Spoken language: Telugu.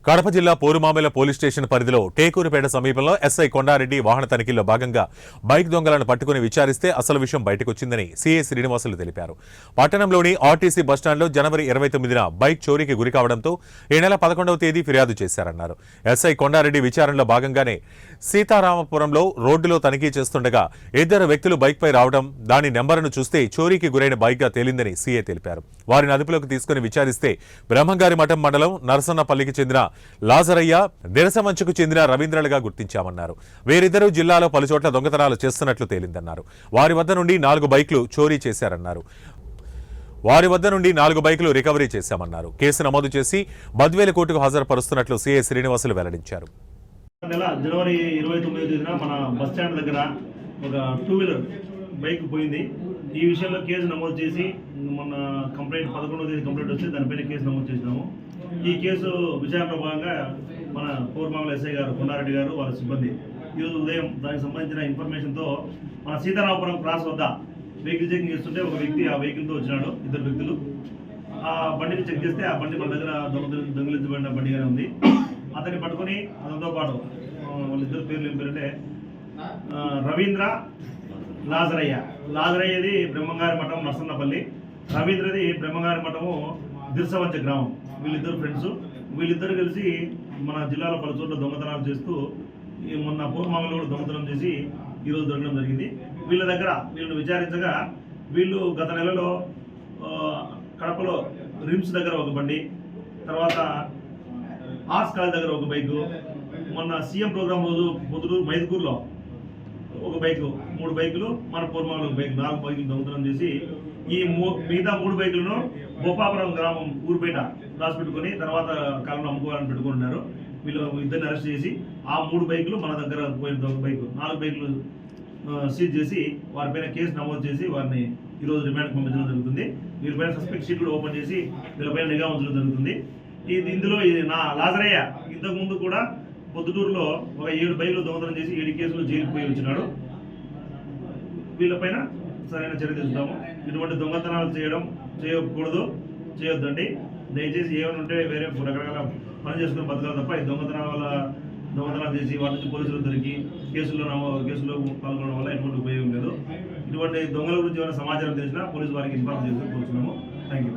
కడప జిల్లా పోరుమామిల పోలీస్ స్టేషన్ పరిధిలో టేకూరుపేట సమీపంలో ఎస్ఐ కొండారెడ్డి వాహన తనిఖీల్లో భాగంగా బైక్ దొంగలను పట్టుకుని విచారిస్తే అసలు విషయం బయటకొచ్చిందని సీఐ శ్రీనివాసులు తెలిపారు. పట్టణంలోని ఆర్టీసీ బస్టాండ్లో జనవరి 29న బైక్ చోరీకి గురికావడంతో ఈ నెల 11వ తేదీ ఫిర్యాదు చేశారన్నారు. ఎస్ఐ కొండారెడ్డి విచారణలో భాగంగానే సీతారామపురంలో రోడ్డులో తనిఖీ చేస్తుండగా ఇద్దరు వ్యక్తులు బైక్పై రావడం, దాని నెంబర్ను చూస్తే చోరీకి గురైన బైక్గా తేలిందని సీఐ తెలిపారు. వారిని అదుపులోకి తీసుకుని విచారిస్తే బ్రహ్మంగారి మఠం మండలం నరసన్నపల్లికి చెందిన లాజరయ్య, దిరసమంచుకు చెందిన రవీంద్రలుగా గుర్తించామన్నారు. వీరిద్దరూ జిల్లాలో పలుచోట్ల దొంగతనాలు చేస్తున్నట్లు తేలిందన్నారు. వారి వద్ద నుండి 4 బైక్లు చోరీ చేశారన్నారు. రికవరీ చేశామన్నారు. కేసు నమోదు చేసి బద్వేలు కోర్టుకు హాజరుపరుస్తున్నట్లు సీఐ శ్రీనివాసులు వెల్లడించారు. జనవరి 29న మన బస్ స్టాండ్ దగ్గర ఒక 2 వీలర్ బైక్ పోయింది. ఈ విషయంలో కేసు నమోదు చేసి మొన్న కంప్లైంట్ 11వ తేదీ కంప్లైంట్ వస్తే దానిపైన కేసు నమోదు చేసినాము. ఈ కేసు విచారణలో భాగంగా మన పోరుమామిల ఎస్ఐ గారు కొండారెడ్డి గారు వాళ్ళ సిబ్బంది ఈరోజు ఉదయం దానికి సంబంధించిన ఇన్ఫర్మేషన్తో మన సీతారామపురం క్రాస్ వద్ద వెహికల్ చెకింగ్ చేస్తుంటే ఒక వ్యక్తి ఆ వెహికల్తో వచ్చినాడు. 2 వ్యక్తులు ఆ బండిని చెక్ చేస్తే ఆ బండి మన దగ్గర దొంగిలించబడిన బండిగానే ఉంది. అతన్ని పట్టుకొని అతనితో పాటు వాళ్ళిద్దరు పేర్లు ఏం పేరంటే రవీంద్ర, లాజరయ్యది బ్రహ్మంగారి మఠం నరసన్నపల్లి, రవీంద్రది బ్రహ్మంగారి మఠము దిర్సవంచ గ్రామం. వీళ్ళిద్దరు ఫ్రెండ్స్. వీళ్ళిద్దరు కలిసి మన జిల్లాలో పలు చోట్ల దొంగతనాలు చేస్తూ మొన్న పూర్వమామిలో కూడా దొంగతనం చేసి ఈరోజు దొరకడం జరిగింది. వీళ్ళని విచారించగా వీళ్ళు గత నెలలో కడపలో రిమ్స్ దగ్గర ఒక బండి, తర్వాత ఆర్ట్స్ కాలేజ్ దగ్గర ఒక బైకు, మొన్న సీఎం ప్రోగ్రాం రోజు పొద్దుటూరు మైదుకూరులో ఒక బైకు, 3 బైకులు, మన పూర్వమామిలో ఒక బైక్, 4 బైకులు దొంగతనం చేసి ఈ మిగతా 3 బైకులను బొప్పాపురం గ్రామం ఊరు బయట దాచిపెట్టుకొని తర్వాత కాలంలో అమ్ముకోవాలని పెట్టుకుంటున్నారు. వీళ్ళు ఇద్దరిని అరెస్ట్ చేసి ఆ 3 బైకులు మన దగ్గర పోయిన ఒక బైకు, 4 బైకులు సీజ్ చేసి వారిపైన కేసు నమోదు చేసి వారిని ఈరోజు రిమాండ్కి పంపించడం జరుగుతుంది. వీరిపైన సస్పెక్ట్ షీట్ కూడా ఓపెన్ చేసి వీళ్ళపైన నిఘా ఉంచడం జరుగుతుంది. ఇందులో నా లాజరయ్య ఇంతకుముందు కూడా పొద్దుటూరులో ఒక 7 బైకులు దొంగతనం చేసి 7 కేసులు జైలుకు పోయి వచ్చినాడు. వీళ్ళపైన సరైన చర్య తీసుకుంటాము. ఇటువంటి దొంగతనాలు చేయొద్దండి. దయచేసి ఏమైనా ఉంటే వేరే రకరకాల పని చేసుకుని బతకాలి తప్ప ఈ దొంగతనాలు చేసి వాటి నుంచి పోలీసులు దొరికి కేసులో పాల్గొనడం వల్ల ఎటువంటి ఉపయోగం లేదు. ఇటువంటి దొంగల గురించి ఏమైనా సమాచారం తెలిసినా పోలీసు వారికి ఇన్ఫార్మ్ చేసి కోరుతున్నాము. Thank you.